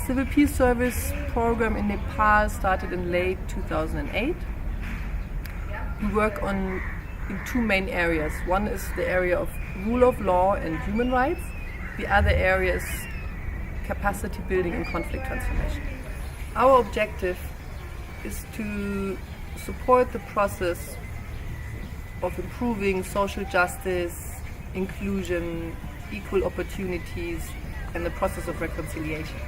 civil peace service program in Nepal started in late 2008. We work in two main areas. One is the area of rule of law and human rights. The other area is capacity building and conflict transformation. Our objective is to support the process of improving social justice, inclusion, equal opportunities, and the process of reconciliation.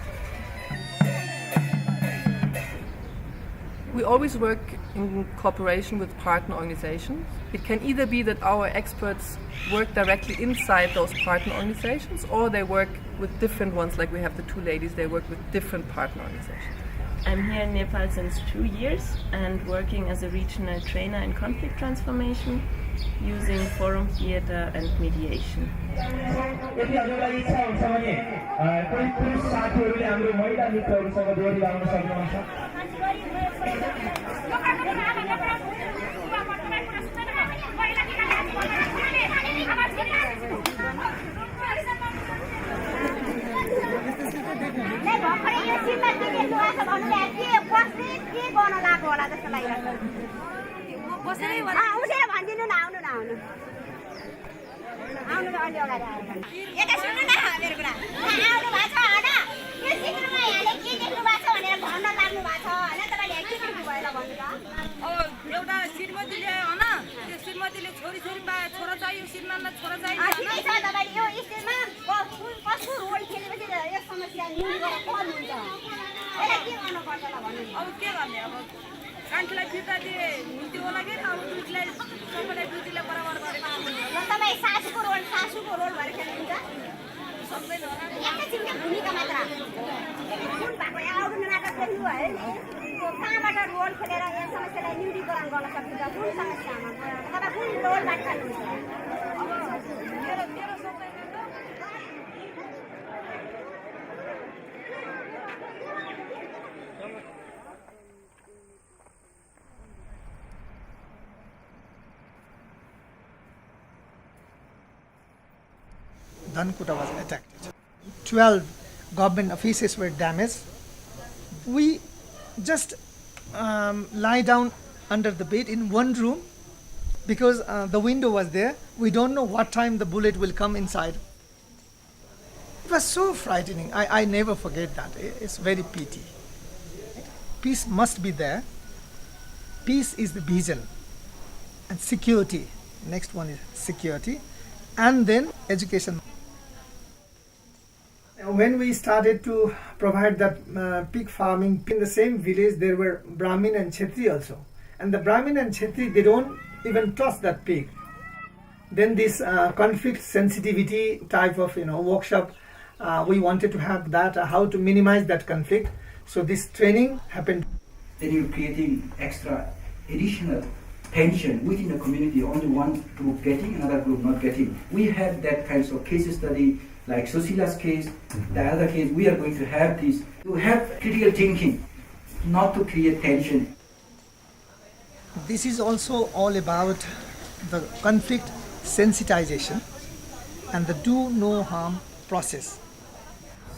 We always work in cooperation with partner organizations. It can either be that our experts work directly inside those partner organizations, or they work with different ones, like we have the two ladies, they work with different partner organizations. I'm here in Nepal since 2 years and working as a regional trainer in conflict transformation using forum theater and mediation. Dhankuta was attacked. 12 government offices were damaged. We just lie down under the bed in one room because the window was there. We don't know what time the bullet will come inside. It was so frightening. I never forget that. It's very pity. Peace must be there. Peace is the vision. And security. Next one is security. And then education. When we started to provide that pig farming, in the same village there were Brahmin and Kshetri also. And the Brahmin and Kshetri, they don't even trust that pig. Then this conflict sensitivity type of workshop, we wanted to have that, how to minimize that conflict. So this training happened. Then you're creating extra additional tension within the community, only one group getting, another group not getting. We have that kinds of case study, like Susila's case, the other case. We are going to have this, to have critical thinking, not to create tension. This is also all about the conflict sensitization and the do no harm process.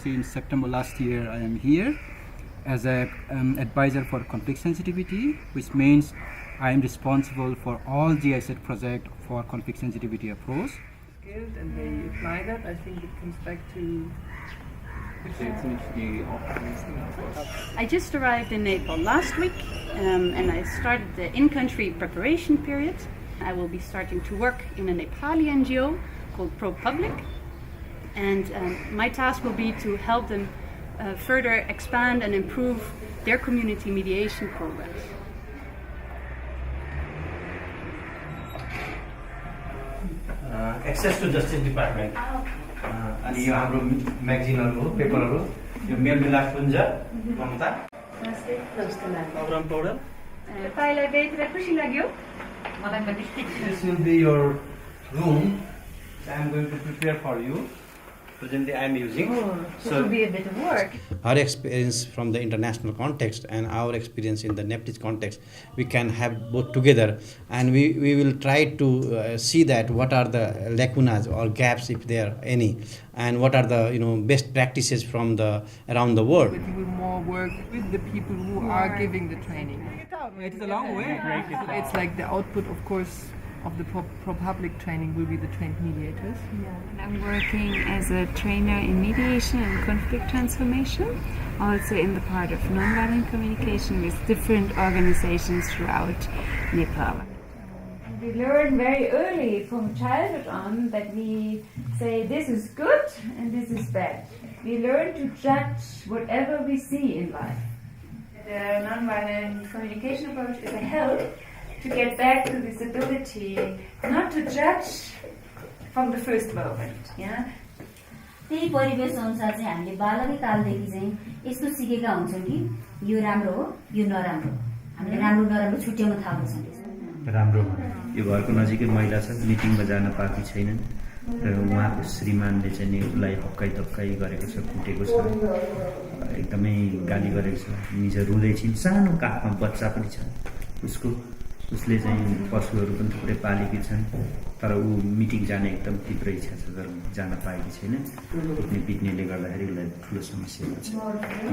Since September last year, I am here as an advisor for conflict sensitivity, which means I am responsible for all GIZ project for conflict sensitivity approach. Skilled and they apply that, I think it comes back to... I just arrived in Nepal last week and I started the in-country preparation period. I will be starting to work in a Nepali NGO called ProPublic, and my task will be to help them further expand and improve their community mediation programs. Access to Justice Department. अनि यो हाम्रो म्यागजिनहरु हो, पेपरहरु, यो मेलमिलाप पुञ्ज, ममता. नमस्ते. नमस्ते ma'am. Programme पौडल. तपाईलाई भेटेर खुसी लाग्यो. मलाई पनि. This will be your room. So I am going to prepare for you. presently I am using. This will be a bit of work. Our experience from the international context and our experience in the Nepalese context, we can have both together, and we will try to see that what are the lacunas or gaps, if there are any, and what are the best practices from the around the world. We will more work with the people who are giving the training. It is a long way. So it's like the output, of course, of the ProPublic training will be the trained mediators. And I'm working as a trainer in mediation and conflict transformation, also in the part of nonviolent communication with different organizations throughout Nepal. We learn very early from childhood on that we say this is good and this is bad. We learn to judge whatever we see in life. The nonviolent communication approach is a help to get back to this ability not to judge from the first moment. Yeah? त्यही परिवेश अनुसार चाहिँ हामीले बालकै कालदेखि चाहिँ यस्तो सिकेका हुन्छौँ कि यो राम्रो हो यो नराम्रो हो हामीले राम्रो नराम्रो छुट्याउन थाल्छौँ राम्रो यो घरको नजिकै महिला छ मिटिङमा जान पाएकी छैनन् र उहाँको श्रीमानले चाहिँ नि उसलाई हक्काई तक्काई गरेको छ कुटेको छ एकदमै गाली गरेको छ निज रुँदै छिन् सानो काखमा बच्चा पनि छ उसले चाहिँ पशुहरू पनि थुप्रै पालेकी छन् तर ऊ मिटिङ जाने एकदम तीव्र इच्छा छ तर जान पाएकी छैन कुट्ने पिट्नेले गर्दाखेरि उसलाई ठुलो समस्या छ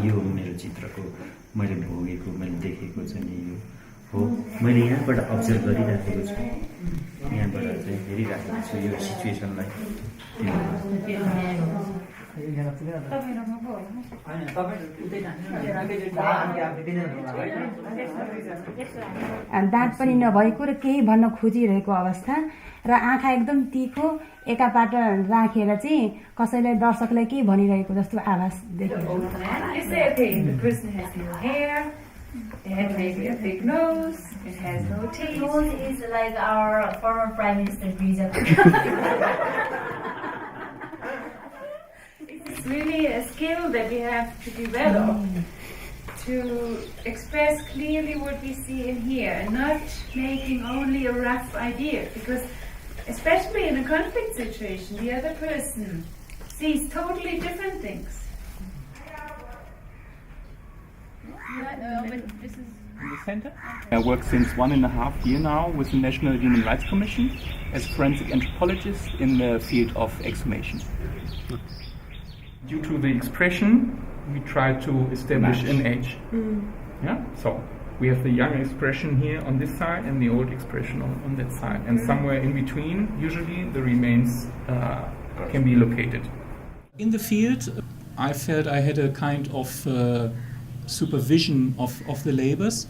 यो मेरो चित्रको मैले भोगेको मैले देखेको चाहिँ नि यो हो मैले यहाँबाट अब्जर्भ गरिराखेको छु यहाँबाट चाहिँ हेरिराखेको छु यो सिचुएसनलाई दाँत पनि नभएको र केही भन्न खोजिरहेको अवस्था र आँखा एकदम तिखो एकापट्ट राखेर चाहिँ कसैलाई दर्शकलाई केही भनिरहेको जस्तो आवाज देखिन्छ It has maybe a big nose, it has no teeth. Nose is like our former Prime Minister Visa. It's really a skill that we have to develop to express clearly what we see in here and not making only a rough idea, because especially in a conflict situation, the other person sees totally different things. This is in the center. I work since 1.5 years now with the National Human Rights Commission as a forensic anthropologist in the field of exhumation. Due to the expression, we try to establish an age. Yeah, so we have the young expression here on this side and the old expression on that side, and somewhere in between, usually the remains can be located. In the field, I felt I had a kind of supervision of the labors.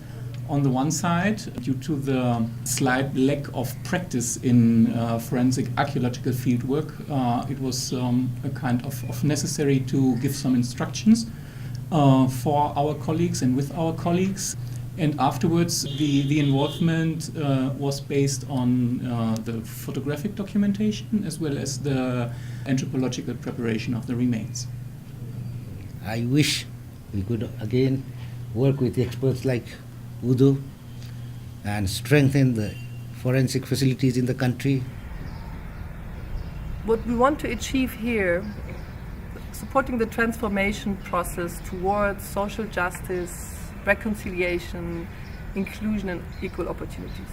On the one side, due to the slight lack of practice in forensic archaeological fieldwork, it was a kind of necessary to give some instructions for our colleagues and with our colleagues. And afterwards, the involvement was based on the photographic documentation as well as the anthropological preparation of the remains. I wish we could again work with experts like Udo and strengthen the forensic facilities in the country. What we want to achieve here, supporting the transformation process towards social justice, reconciliation, inclusion and equal opportunities.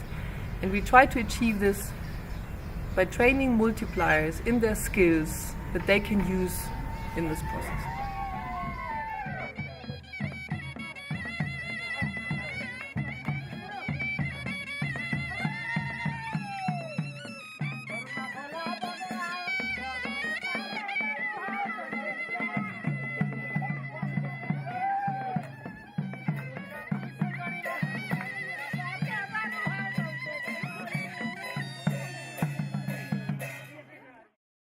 And we try to achieve this by training multipliers in their skills that they can use in this process.